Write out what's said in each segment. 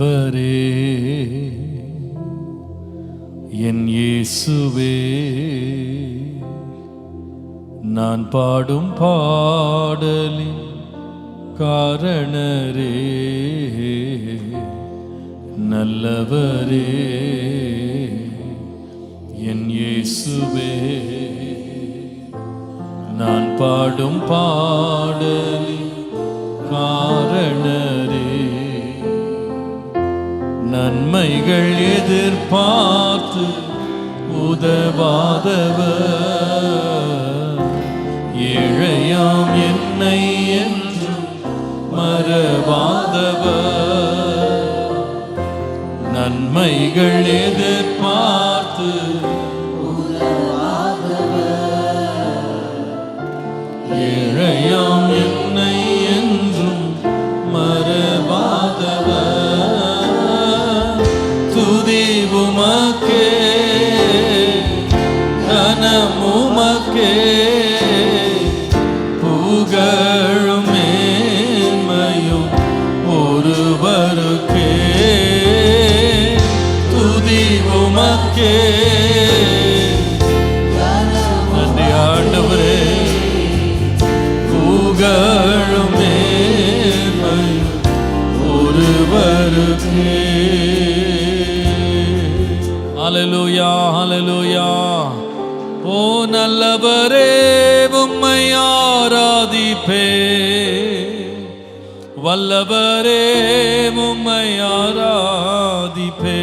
நல்லவரே என் இயேசுவே, நான் பாடும் பாடலின் காரணரே. நல்லவரே என் இயேசுவே, நான் பாடும் பாடலின் காரணரே. நன்மைகள் எதிர்பார்த்து உதவாதவர், ஏழையாம் என்னை என்றும் மறவாதவர். நன்மைகள் எதிர்பார்த்து ஏழையாம் என்னை என்றும் மறவாதவர். துதி உமக்கே, கனம் உமக்கே, புகழும் மேன்மையும் ஒருவருக்கே. துதி உமக்கே. நன்றி ஆண்டவரே, புகழும் மேன்மையும் ஒருவருக்கே. ஹல்லேலூயா, ஹல்லேலூயா. ஓ நல்லவரே, உம்மை ஆராதிப்பே. வல்லவரே, உம்மை ஆராதிப்பே.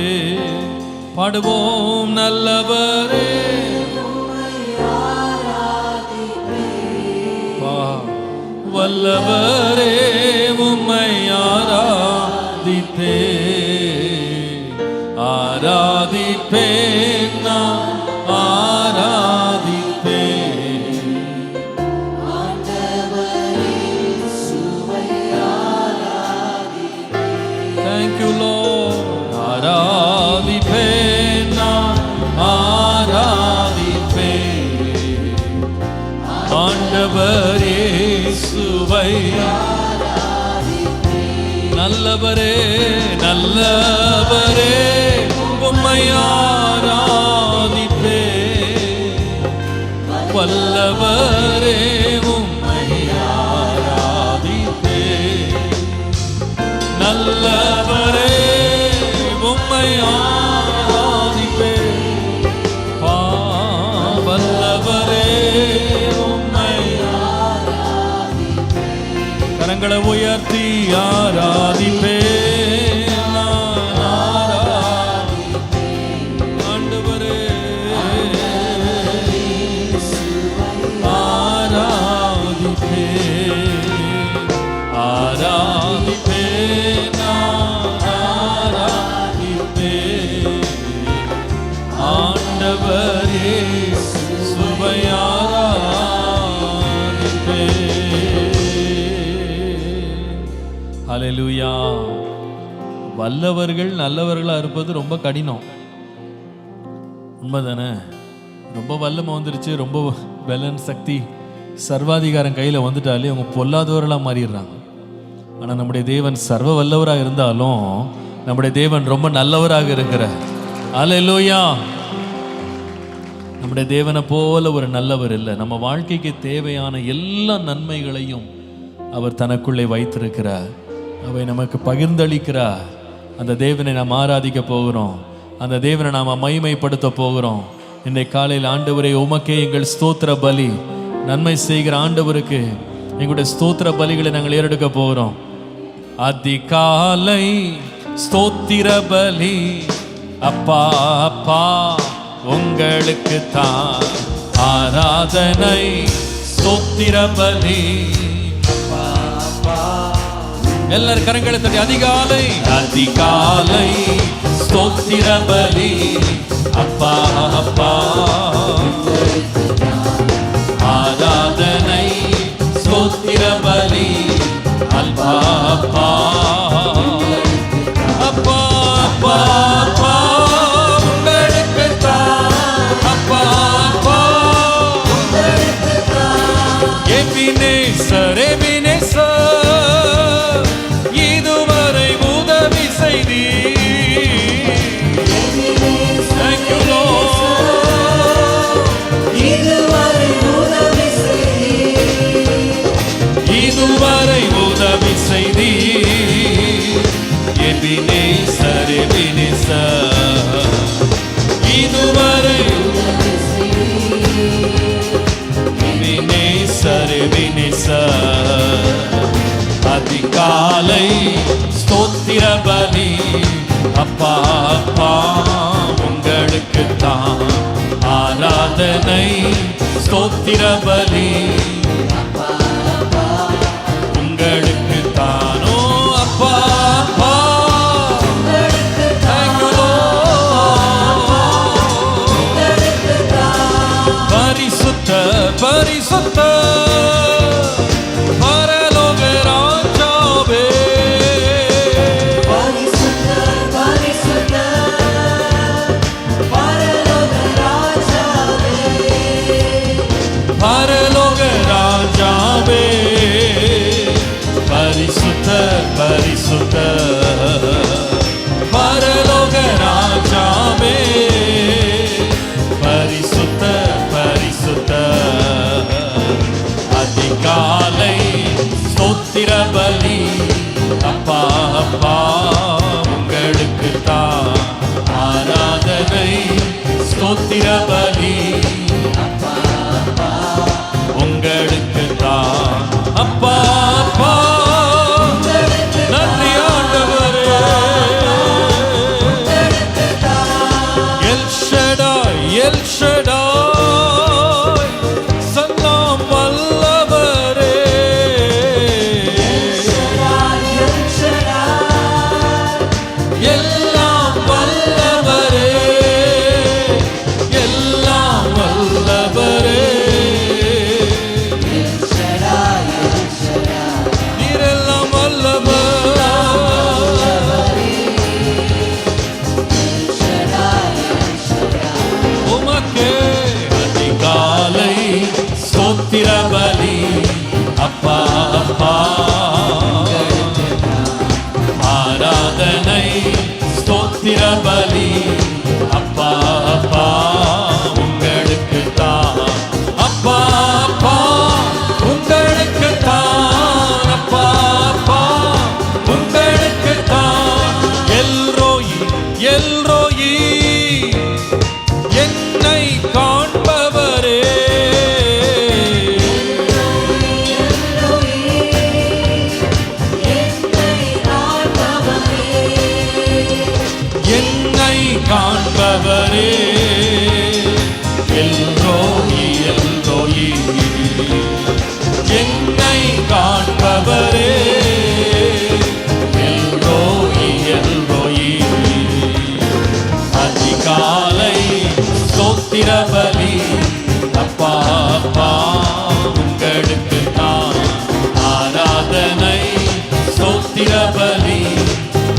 பாடுவோம். நல்லவரே, வல்லவரே, உம்மை ஆராதிப்பே. ஆராதிப்பேன், நான் ஆராதிப்பேன். Thank you Lord. ஆராதிப்பேன், நான் ஆராதிப்பேன். ஆண்டவர் இயேசுவை. நல்லவரே, நல்லவரே, உம்மை ஆராதிப்பேன். வல்லவரே, உம்மை ஆராதிப்பேன். நல்லவரே, உம்மை ஆராதிப்பேன். வல்லவரே, உம்மை ஆராதிப்பேன். கரங்களை உயர்த்தி ஆராதிப்பேன். ஹல்லேலூயா. வல்லவர்கள் நல்லவர்களாக இருப்பது ரொம்ப கடினம், உண்மைதானே? ரொம்ப வல்லமை வந்துருச்சு, ரொம்ப பலன் சக்தி சர்வாதிகாரம் கையில் வந்துட்டாலே அவங்க பொல்லாதவர்களாக மாறிடுறாங்க. ஆனால் நம்முடைய தேவன் சர்வ வல்லவராக இருந்தாலும் நம்முடைய தேவன் ரொம்ப நல்லவராக இருக்கிறார். ஹல்லேலூயா. நம்முடைய தேவனை போல ஒரு நல்லவர் இல்லை. நம்ம வாழ்க்கைக்கு தேவையான எல்லா நன்மைகளையும் அவர் தனக்குள்ளே வைத்திருக்கிறார். அவை நமக்கு பகிர்ந்தளிக்கிறார். அந்த தேவனை நாம் ஆராதிக்க போகிறோம். அந்த தேவனை நாம் மகிமைப்படுத்த போகிறோம். இன்றைக்கு காலையில் ஆண்டவரே, உமக்கே எங்கள் ஸ்தோத்திர பலி. நன்மை செய்கிற ஆண்டவருக்கு எங்களுடைய ஸ்தோத்திர பலிகளை நாங்கள் ஏறெடுக்க போகிறோம். அதிகாலை ஸ்தோத்திர பலி. அப்பா அப்பா, உங்களுக்கு தான் ஆராதனை. ஸ்தோத்திர பலி. எல்லாரும் கரங்களை தட்டி அதிகாலை அதிகாலை ஸ்தோத்திர பலி. அப்பா அப்பா, ஆராதனை ஸ்தோத்திர பலி. அப்பா அப்பா, அப்பா அப்பா அப்பா, உங்களுக்கு தான். அப்பா அப்பா, எபினேசர் எபினேசர், இதுவரை உதவி செய்தீர். அதிகாலை ஸ்தோத்திர பலி அப்பா அப்பா உங்களுக்குத்தான் ஆராதனை ஸ்தோத்திர பலி உங்களுக்குத்தானோ அப்பா அப்பா பரிசுத்த பரிசுத்த பரலோக ராஜாவே பரிசுத்த பரிசுத்த பரலோக ராஜாவே பரலோக ராஜாவே பரிசுத்த பரிசுத்த பரலோக ராஜாவே பரிசுத்த பரிசுத்த அதிகாலை ஸ்தோத்திர பலி அப்பா அப்பா உங்களுக்குத்தான் ஆராதனை ஸ்தோத்திர பலி உங்களுக்குத்தான் அப்பா அப்பா நன்றி ஆண்டவரே எல் ஷடாய் எல் ஷடாய் சல்லாம் வல்லவரே எல்லாம் வல்லவரே எல்லாம் வல்லவரே நீரெல்லாம் வல்லவர் உமக்கே அதிகாலை ஸ்தோத்திர பலி அப்பா அப்பா ஆராதனை ஸ்தோத்திர பலி அப்பா அப்பா உங்களுக்குத்தான் அப்பா அப்பா உங்களுக்குத்தான் அப்பா அப்பா உங்களுக்குத்தான் எல்ரோயி எல்ரோயி என்னை காண்பவரே என்னை காண்பவரே எல்ரோயி எல்ரோயி என்னை காண்பவரே எல்ரோயி எல்ரோயி அதிகாலை ஸ்தோத்திர பலி அப்பா அப்பா உங்களுக்குத்தான் ஆராதனை ஸ்தோத்திர பலி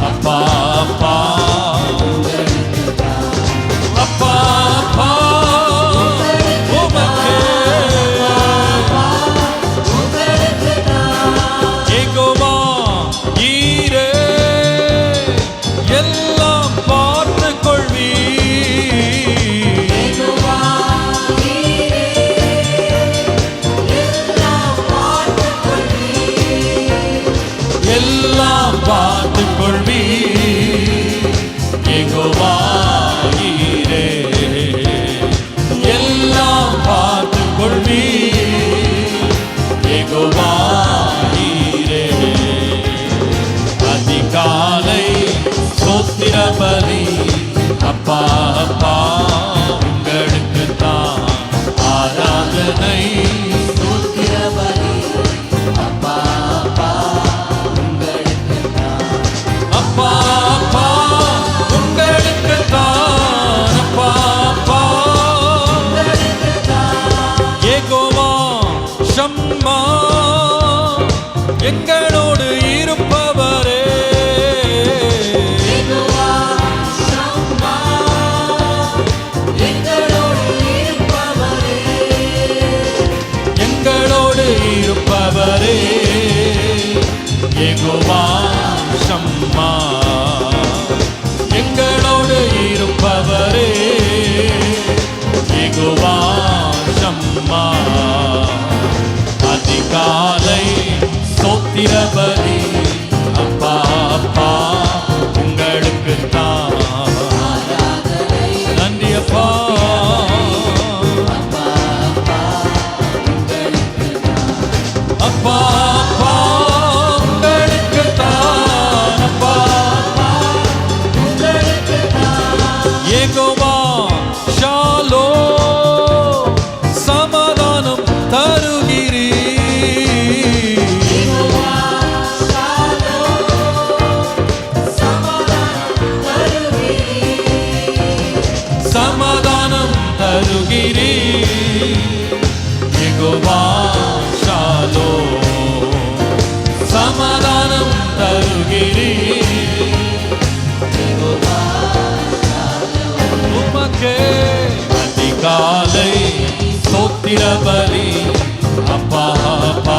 அப்பா அப்பா அப்பா அப்பா உமக்கே யெகோவா ஈரே எல்லாம் பார்த்துக் கொள்வீர் எல்லாம் பார்த்துக் கொள்வீர் யெகோவா ஈரே எல்லாம் பார்த்துக் கொள்வீர் யெகோவா ஈரே அதிகாலை ஸ்தோத்திர பலி அப்பா அப்பா உங்களுக்குத்தான் ஆராதனை ஸ்தோத்திர பலி அப்பா அப்பா உங்களுக்குத்தான் அப்பா அப்பா உங்களுக்குத்தான் அப்பா அப்பா யெகோவா ஷம்மா எங்களோடு இருப்பவரே யெகோவா ஷம்மா எங்களோடு இருப்பவரே எங்களோடு இருப்பவரே யெகோவா ஷம்மா எங்களோடு இருப்பவரே யெகோவா ஷம்மா அதிகாலை ஸ்தோத்திர ஸ்தோத்திர பலி அப்பா அப்பா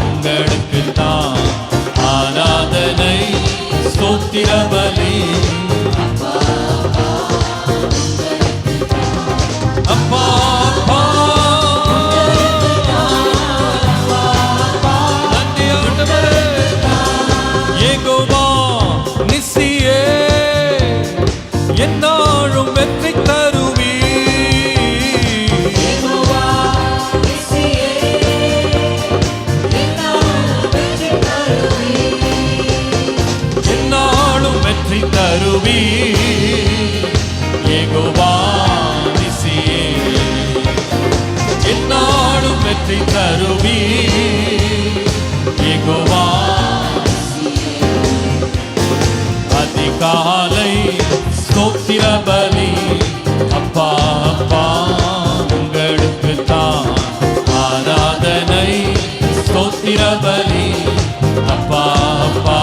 உங்களுக்கு தான் ஆராதனை ஸ்தோத்திர பலி அப்பா அப்பா நன்றி ஆண்டவரே யெகோவா நிசியே என்னாலும் வெற்றி தருவி என்னாலும் வெற்றி தருவி யெகோவா நிசியே என்னாலும் வெற்றி தருவி யெகோவா அதிகாலை ஸ்தோத்திர பலி அப்பா அப்பா உங்களுக்கு தான் ஆராதனை ஸ்தோத்திர பலி அப்பா அப்பா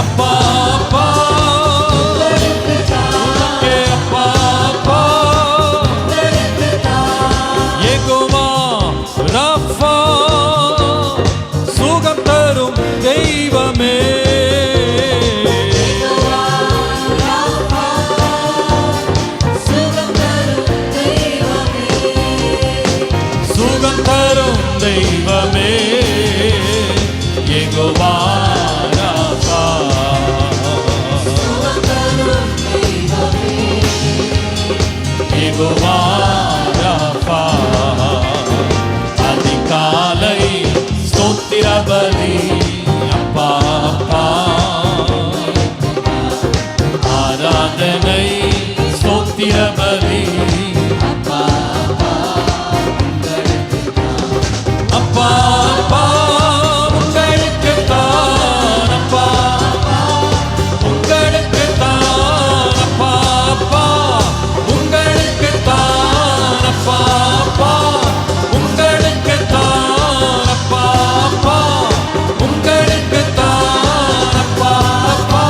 அப்பா அப்பா உனக்கே அப்பா அப்பா யெகோவா ராஃபா சுகம் தரும் தெய்வமே சுகம் தரும் தெய்வமே யெகோவா ராஃபா யெகோவா ராஃபா அதிகாலை ஸ்தோத்திர பலி அப்பா அப்பா ஆராதனை ஸ்தோத்திர பலி அப்பா அப்பா உங்களுக்கு தான் அப்பா உங்களுக்கு தான் அப்பா அப்பா உங்களுக்கு தான் அப்பா அப்பா உங்களுக்கு தான் அப்பா அப்பா உங்களுக்கு தான் அப்பா அப்பா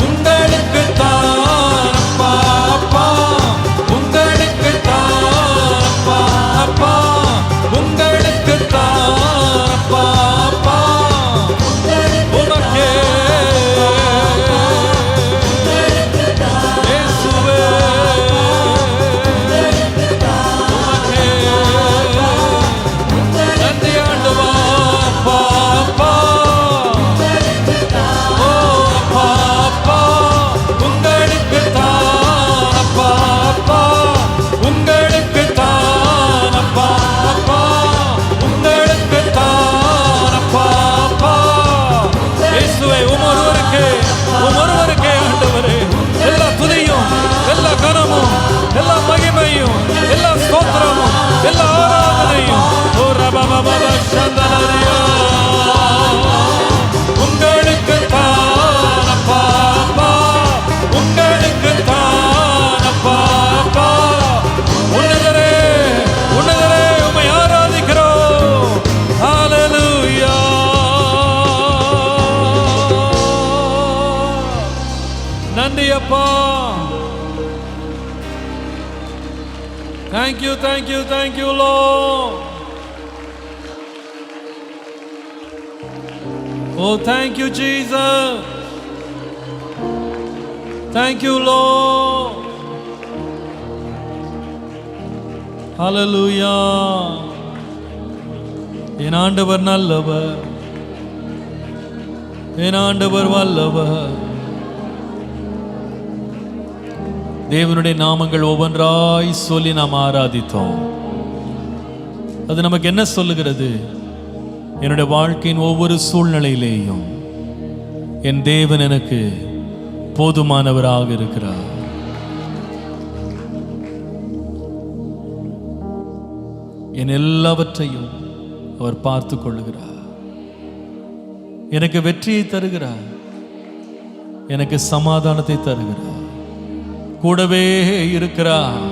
உங்களுக்கு தான் அப்பா அப்பா உங்களுக்கு தான் அப்பா அப்பா உங்களுக்கு தான் அப்பா அப்பா உமக்கே இயேசுவே உமக்கே நன்றி ஆண்டவா அப்பா அப்பா ஓ அப்பா அப்பா உங்களுக்கு தான் அப்பா அப்பா உங்களுக்கு தான் அப்பா அப்பா உங்களுக்கு தான் அப்பா அப்பா இயேசுவே ஒருவருக்கே ஆண்டவரே எல்லா துதியும் எல்லா கனமும் எல்லா மகிமையும் எல்லா ஸ்தோத்திரமும் எல்லா ஆராதனையும் ஓ ரபபப சந்தனரியா உங்களுக்கு தான் அப்பா அப்பா உங்களுக்கு தான் அப்பா அப்பா உன்னதரே உன்னதரே உம்மை ஆராதிக்கிறோம் ஹalleluya நன்றி அப்பா thank you Lord oh thank you Jesus thank you Lord hallelujah என் ஆண்டவர் நல்லவர் என் ஆண்டவர் வல்லவர் தேவனுடைய நாமங்கள் ஒவ்வொன்றாய் சொல்லி நாம் ஆராதித்தோம் அது நமக்கு என்ன சொல்லுகிறது என்னுடைய வாழ்க்கையின் ஒவ்வொரு சூழ்நிலையிலேயும் என் தேவன் எனக்கு போதுமானவராக இருக்கிறார் என் எல்லாவற்றையும் அவர் பார்த்து கொள்ளுகிறார் எனக்கு வெற்றியை தருகிறார் எனக்கு சமாதானத்தை தருகிறார் கூடவே இருக்கிறார்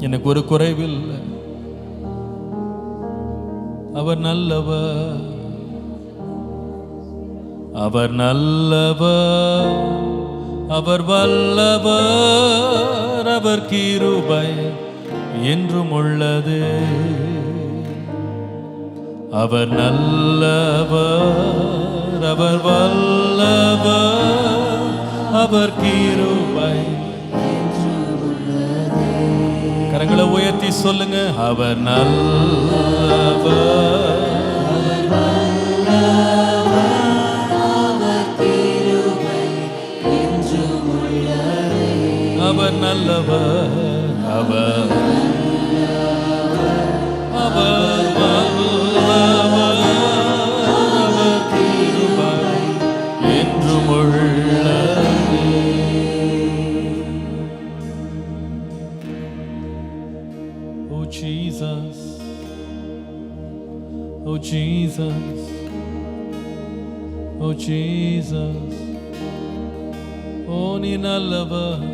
எனக்கு ஒரு குறைவில்லை அவர் நல்லவர் அவர் நல்லவர் அவர் வல்லவர், அவர் கிருபை என்றும் உள்ளது. அவர் நல்லவர், அவர் வல்லவர், அவர் கிருபை. கரங்களை உயர்த்தி சொல்லுங்க. அவர் நல்லவர், அவர் நல்லவர், அவர் அவர் வல்லவர், அவர் கிருபை என்றும் உள்ளது. Oh Jesus, oh Jesus, oh Jesus, oh நீ நல்லவர்.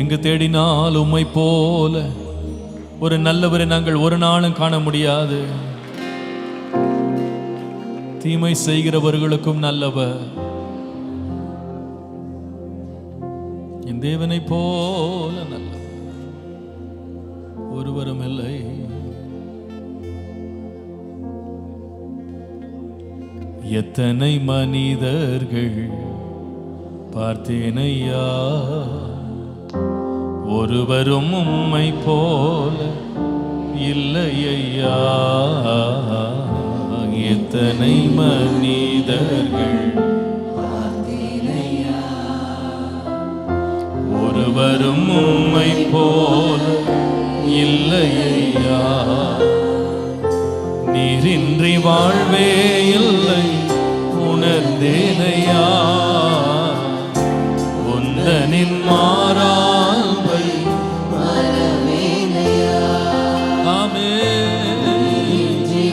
எங்கு தேடினால் உம்மை போல ஒரு நல்லவரை நாங்கள் ஒரு நாளும் காண முடியாது. தீமை செய்கிறவர்களுக்கும் நல்லவர். என் தேவனை போல நல்லவர் ஒருவரும் இல்லை. எத்தனை மனிதர்கள் பார்த்தேனையா, ஒருவரும் உம்மை போல இல்லையா. எத்தனை மனிதர்கள் பார்த்தேனையா, ஒருவரும் உம்மை போல இல்லையா. நீரின்றி வாழ்வே இல்லை உணர்ந்தேனையா. உந்தனின் மாறாவை மறவேனையா. ஆமென்.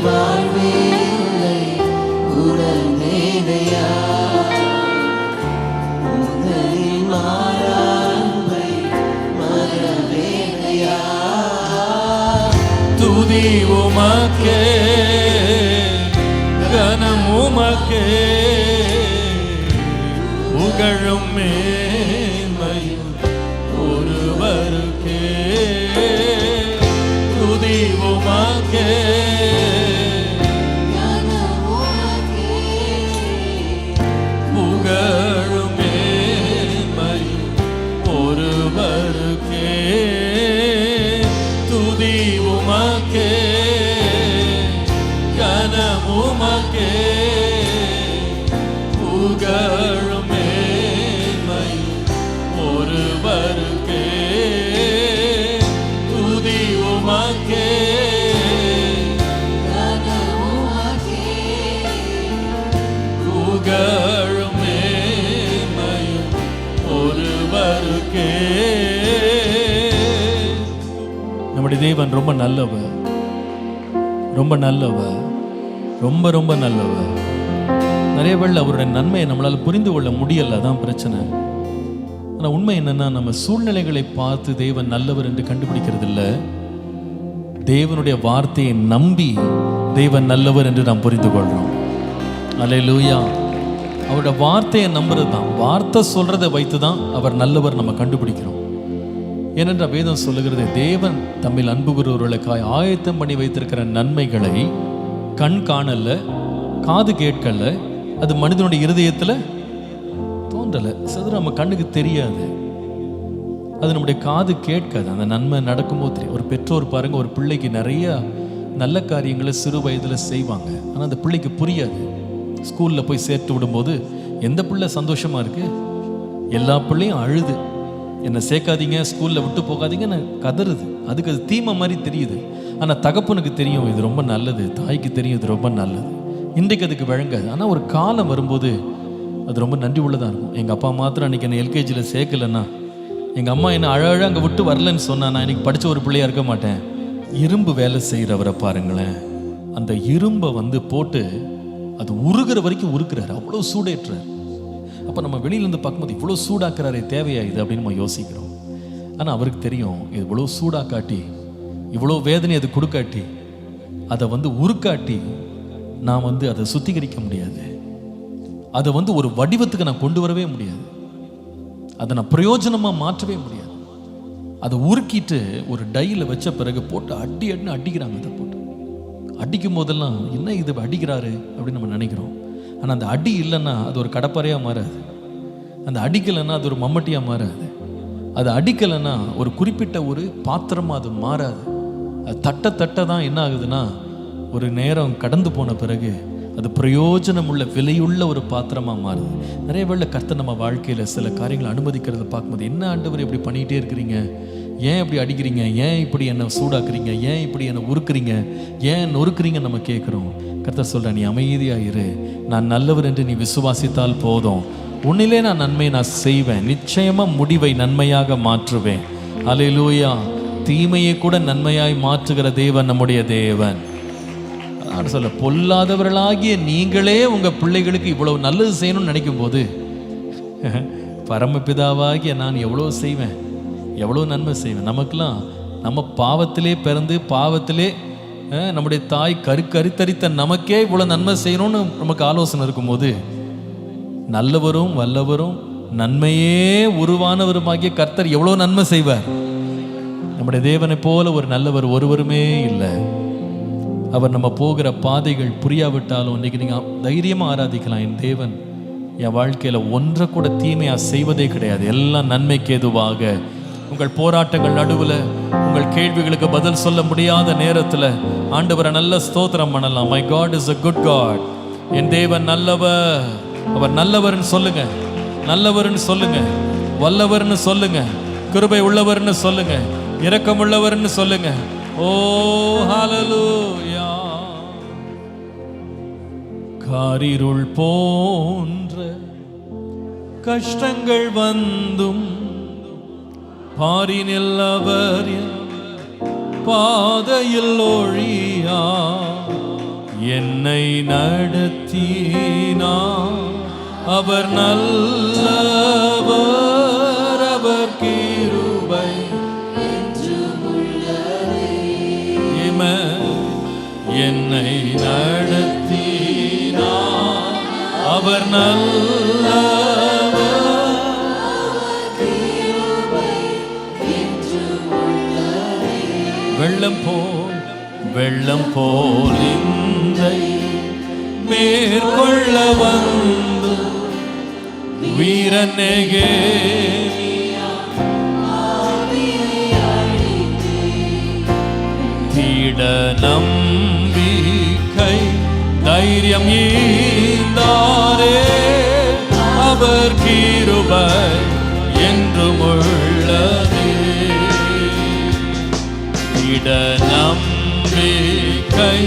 வாழ்வே இல்லை உணர்ந்தேனையா. உந்தனின் மாறாவை மறவேனையா. துதி உமக்கே, கனம் உமக்கே, புகழும் மேன்மையும் ஒருவருக்கே. துதி உமக்கே, புகழும் மேன்மையும் ஒருவருக்கே. துதி உமக்கே, கனம் உமக்கே, புகழும் மேன்மையும் ஒருவருக்கே. துதி உமக்கே, புகழும் மேன்மையும் ஒருவருக்கே. நம்முடைய தேவன் ரொம்ப நல்லவர், ரொம்ப நல்லவர், ரொம்ப ரொம்ப நல்லவர். நிறைய வேளை அவருடைய நன்மையை நம்மளால் புரிந்து கொள்ள முடியல, அதான் பிரச்சனை. ஆனால் உண்மை என்னன்னா, நம்ம சூழ்நிலைகளை பார்த்து தேவன் நல்லவர் என்று கண்டுபிடிக்கிறது இல்லை. தேவனுடைய வார்த்தையை நம்பி தேவன் நல்லவர் என்று நாம் புரிந்து கொள்றோம். அல்லேலூயா. அவருடைய வார்த்தையை நம்புறது தான், வார்த்தை சொல்றதை வைத்து தான் அவர் நல்லவர் நம்ம கண்டுபிடிக்கிறோம். ஏனென்ற வேதம் சொல்லுகிறது, தேவன் தம்மில் அன்பு கூறுவர்களுக்காய் ஆயத்தம் பண்ணி வைத்திருக்கிற நன்மைகளை கண் காணல, காது கேட்கல, அது மனிதனுடைய இருதயத்தில் தோன்றலை. சதுர நம்ம கண்ணுக்கு தெரியாது, அது நம்முடைய காது கேட்காது. அந்த நன்மை நடக்கும்போது தெரியும். ஒரு பெற்றோர் பாருங்க, ஒரு பிள்ளைக்கு நிறைய நல்ல காரியங்களை சிறு வயதில் செய்வாங்க, ஆனால் அந்த பிள்ளைக்கு புரியாது. ஸ்கூலில் போய் சேர்த்து விடும்போது எந்த பிள்ளை சந்தோஷமா இருக்கு, எல்லா பிள்ளையும் அழுது என்னை சேர்க்காதீங்க, ஸ்கூலில் விட்டு போகாதீங்கன்னு கதறுது. அதுக்கு அது தீமை மாதிரி தெரியுது. ஆனால் தகப்பனுக்கு தெரியும் இது ரொம்ப நல்லது, தாய்க்கு தெரியும் இது ரொம்ப நல்லது. இன்றைக்கு அதுக்கு வழங்காது. ஆனால் ஒரு காலம் வரும்போது அது ரொம்ப நன்றி உள்ளதாக இருக்கும். எங்கள் அப்பா மாத்திரம் அன்றைக்கி என்னை எல்கேஜியில் சேர்க்கலைன்னா, எங்கள் அம்மா என்னை அழ அங்கே விட்டு வரலன்னு சொன்னால் நான் இன்றைக்கி படித்த ஒரு பிள்ளையாக இருக்க மாட்டேன். இரும்பு வேலை செய்கிறவரை பாருங்களேன், அந்த இரும்பை போட்டு அது உருகிற வரைக்கும் உருக்குறாரு, அவ்வளோ சூடேற்றார். அப்போ நம்ம வெளியிலேருந்து பார்க்கும்போது இவ்வளோ சூடாக்குறாரே, தேவையா இது அப்படின்னு நம்ம யோசிக்கிறோம். ஆனால் அவருக்கு தெரியும் இது இவ்வளோ சூடாக்காட்டி, இவ்வளோ வேதனை அது கொடுக்காட்டி அதை உருக்காட்டி நான் அதை சுத்திகரிக்க முடியாது. அதை ஒரு வடிவத்துக்கு நான் கொண்டு வரவே முடியாது. அதை நான் பிரயோஜனமாக மாற்றவே முடியாது. அதை உருக்கிட்டு ஒரு டையில் வச்ச பிறகு போட்டு அடின்னு அடிக்கிறாங்க. அதை போட்டு அடிக்கும் போதெல்லாம் என்ன இது அடிக்கிறாரு அப்படின்னு நம்ம நினைக்கிறோம். ஆனால் அந்த அடி இல்லைன்னா அது ஒரு கடப்பாறையாக மாறாது. அந்த அடிக்கலைன்னா அது ஒரு மம்மட்டியாக மாறாது. அது அடிக்கலைன்னா ஒரு குறிப்பிட்ட ஒரு பாத்திரமாக அது மாறாது. அது தட்ட தான் என்ன ஆகுதுன்னா ஒரு நேரம் கடந்து போன பிறகு அது பிரயோஜனம் உள்ள விலையுள்ள ஒரு பாத்திரமாக மாறுது. நிறைய வேளை கர்த்தர் நம்ம வாழ்க்கையில் சில காரியங்களை அனுமதிக்கிறத பார்க்கும்போது, என்ன ஆண்டவர் இப்படி பண்ணிகிட்டே இருக்கிறீங்க, ஏன் இப்படி அடிக்கிறீங்க, ஏன் இப்படி என்னை சூடாக்குறீங்க, ஏன் இப்படி என்னை உருக்குறீங்க, ஏன் நொறுக்குறீங்க நம்ம கேட்குறோம். கர்த்தர் சொல்கிறேன், நீ அமைதியாக இரு, நான் நல்லவர் என்று நீ விசுவாசித்தால் போதும், உன்னிலே நான் நன்மையை நான் செய்வேன், நிச்சயமாக முடிவை நன்மையாக மாற்றுவேன். அல்லேலூயா. தீமையை கூட நன்மையாய் மாற்றுகிற தேவன் நம்முடைய தேவன். சொல்ல, பொல்லாதவர்களாகிய நீங்களே உங்க பிள்ளைகளுக்கு இவ்வளவு நல்லது செய்யணும்னு நினைக்கும் போது பரமபிதாவாகிய நான் எவ்வளோ செய்வேன், எவ்வளோ நன்மை செய்வேன். நமக்கெல்லாம் நம்ம பாவத்திலே பிறந்து பாவத்திலே நம்முடைய தாய் கருத்தரித்த நமக்கே இவ்வளோ நன்மை செய்யணும்னு நமக்கு ஆலோசனை இருக்கும்போது, நல்லவரும் வல்லவரும் நன்மையே உருவானவருமாகிய கர்த்தர் எவ்வளோ நன்மை செய்வார். நம்முடைய தேவனை போல ஒரு நல்லவர் ஒருவருமே இல்லை. அவர் நம்ம போகிற பாதைகள் புரியாவிட்டாலும் இன்னைக்கு நீங்கள் தைரியமாக ஆராதிக்கலாம். என் தேவன் என் வாழ்க்கையில் ஒன்றை கூட தீமையாக செய்வதே கிடையாது, எல்லாம் நன்மைக்கு ஏதுவாக. உங்கள் போராட்டங்கள் நடுவில், உங்கள் கேள்விகளுக்கு பதில் சொல்ல முடியாத நேரத்தில் ஆண்டவரை நல்ல ஸ்தோத்திரம் பண்ணலாம். My God is a good God. என் தேவன் நல்லவர். அவர் நல்லவர்னு சொல்லுங்க, நல்லவர்னு சொல்லுங்க, வல்லவர்னு சொல்லுங்க, கிருபை உள்ளவர்னு சொல்லுங்க, இரக்கமுள்ளவர்னு சொல்லுங்க. ஓ ஹல்லேலூயா. காரிருள் போன்ற கஷ்டங்கள் வந்தும் பாரினில் அவர் பாதையில் ஒழியா என்னை நடத்தினார். அவர் நல்லவர், அவர் கிருபை என்னை நடத்தினார். அவர் நல்லவர், வெள்ளம் போல் இன்றை மேற்கொள்ள வந்து வீரனேகே திட நம்பிக்கை தைரியம் ஈந்தாரே. அவர் கிருபை என்றும் உள்ளதே. திட நம்பிக்கை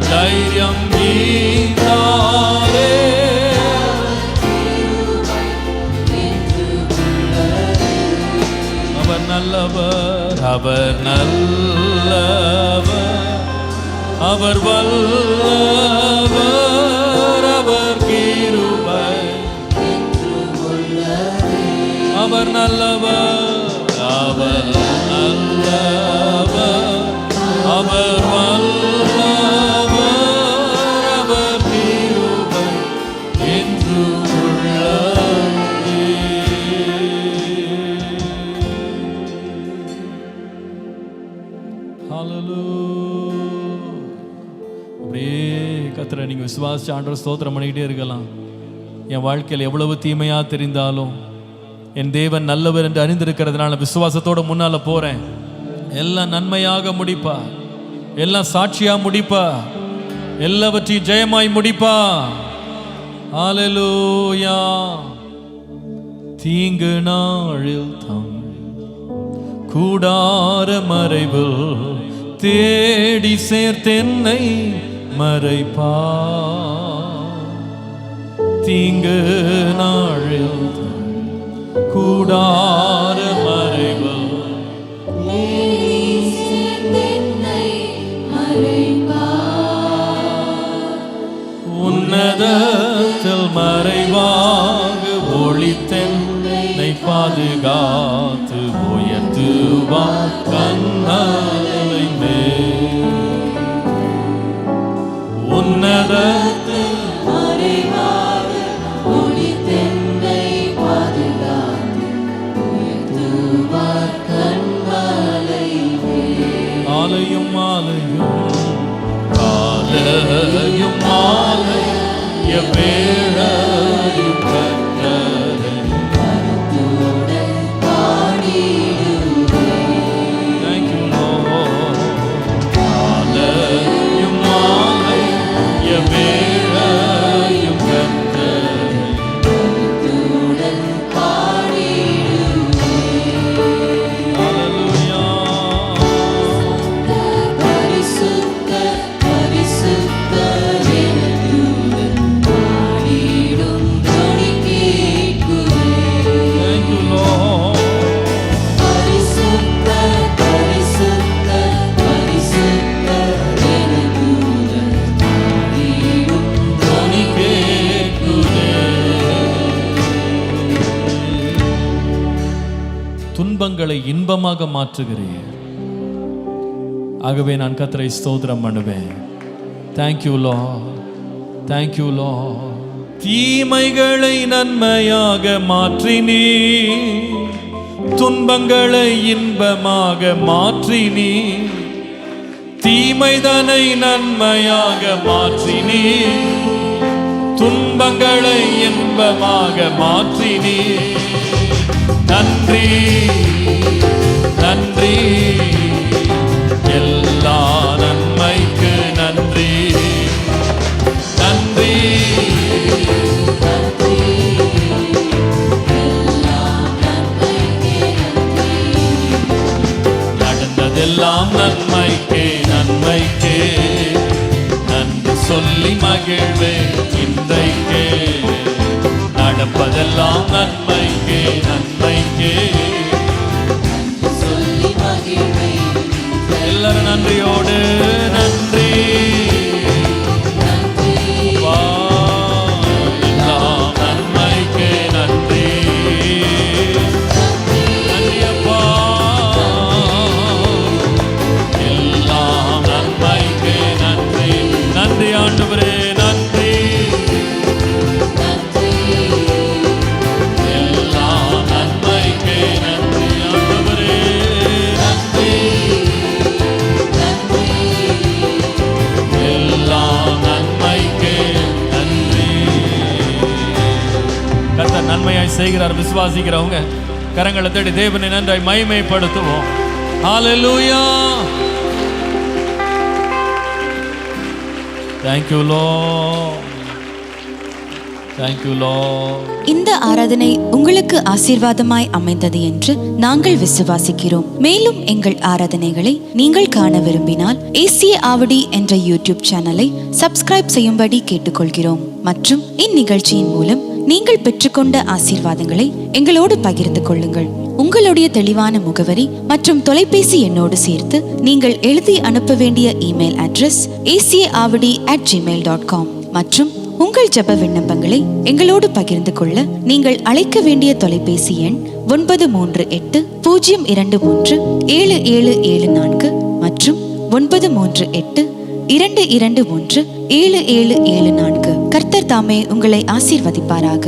தைரியம் ஈந்தாரே. அவர் நல்லவர், அவர் நல்லவர், அவர் வல்லவர், அவர் கிருபை, அவர் நல்லவர், அவர் நல்லவர், அவர் வல்லவர், அவர் கிருபை என்று உள்ளதே. ஹல்லேலூயா. அப்படியே கர்த்தரை நீங்க விசுவாசிச்சு ஆண்டவரை ஸ்தோத்திரம் பண்ணிக்கிட்டே இருக்கலாம். என் வாழ்க்கையில் எவ்வளவு தீமையா தெரிந்தாலும் என் தேவன் நல்லவர் என்று அறிந்திருக்கிறதுனால விசுவாசத்தோட முன்னால போறேன். எல்லாம் நன்மையாக முடிப்பா, எல்லாம் சாட்சியா முடிப்பா, எல்லாவற்றையும் ஜெயமாய் முடிப்பா. ஹல்லேலூயா. தீங்கு நாளில் தம் கூடார மறைவில் தேடி சேர்த்தென்னை மறைப்பா. தீங்கு நாளில் கூடார மறைவில் உன்னதத்தில் மறைவாக ஒளித்தென்னை பாதுகாத்து உயர்த்துவார் கண்ணாலை மேல். உன்னதத்தில் மறைவாக ஒளித்தென்னை பாதுகாத்து உயர்த்துவார் கண்மலையே. ஆலையும் ஆலையும் ஆலையும் ஆலய வேளையும் கர்த்தரை கருத்துடன் பாடிடுவேன். Thank you, Lord. ஆலையும் ஆலய வேளையும் கர்த்தரை கருத்துடன் பாடிடுவேன். Hallelujah. பரிசுத்த பரிசுத்தர் என தூதன் பாடிடும் துணி கேட்குவேன். Thank you, Lord. பரிசுத்த பரிசுத்த பரிசுத்தர் என தூதன் பாடிடும் துணி துன்பங்களை இன்பமாக மாற்றுகிறீர். ஆகவே நான் கர்த்தரை ஸ்தோத்திரம் பண்ணுவேன். Thank you Lord, thank you Lord. தீமைகளை நன்மையாக மாற்றினீ, துன்பங்களை இன்பமாக மாற்றினீ, தீமைதனை நன்மையாக மாற்றினீ, துன்பங்களை இன்பமாக மாற்றினீ. நன்றி நன்றி, எல்லா நன்மைக்கு நன்றி. நன்றி நடந்ததெல்லாம் நன்மைக்கே நன்மைக்கே, நன்றி சொல்லி மகிழ்வேன் இன்றைக்கே. நடப்பதெல்லாம் நன்மைக்கே நன்மைக்கே, சொல்லி மகிழ்வேன். எல்லாரும் நன்றியோடு நன்றி. வா, எல்லாம் நன்மைக்கே நன்றி. நன்றி அப்பா, எல்லாம் நன்மைக்கே நன்றி. நன்றி ஆண்டவரே நன்றி. எல்லாம் நன்மைக்கே நன்றி ஆண்டவரே நன்றி. எல்லாம் நன்மைக்கே நன்றி. கர்த்தர் நன்மையாய் செய்கிறார். விசுவாசிக்கிறவங்க கரங்களை தேடி தேவனை நன்றாய் மகிமைப்படுத்துவோம். ஹalleluya. Thank you Lord. Thank you Lord. இந்த ஆராதனை உங்களுக்கு ஆசீர்வாதமாய் அமைந்தது என்று நாங்கள் விசுவாசிக்கிறோம். மேலும் எங்கள் ஆராதனைகளை நீங்கள் காண விரும்பினால் ஏசிய ஆவடி என்ற யூடியூப் சேனலை சப்ஸ்கிரைப் செய்யும்படி கேட்டுக்கொள்கிறோம். மற்றும் இந்நிகழ்ச்சியின் மூலம் நீங்கள் பெற்றுக்கொண்ட ஆசீர்வாதங்களை எங்களோடு பகிர்ந்து கொள்ளுங்கள். உங்களுடைய தெளிவான முகவரி மற்றும் தொலைபேசி எண்ணோடு சேர்த்து நீங்கள் எழுதி அனுப்ப வேண்டிய இமெயில் அட்ரஸ் acaavadi@gmail.com. மற்றும் உங்கள் ஜெப விண்ணப்பங்களை எங்களோடு பகிர்ந்து கொள்ள நீங்கள் அழைக்க வேண்டிய தொலைபேசி எண் 938-023-7774 மற்றும் 938-221-7774. கர்த்தர் தாமே உங்களை ஆசீர்வதிப்பாராக.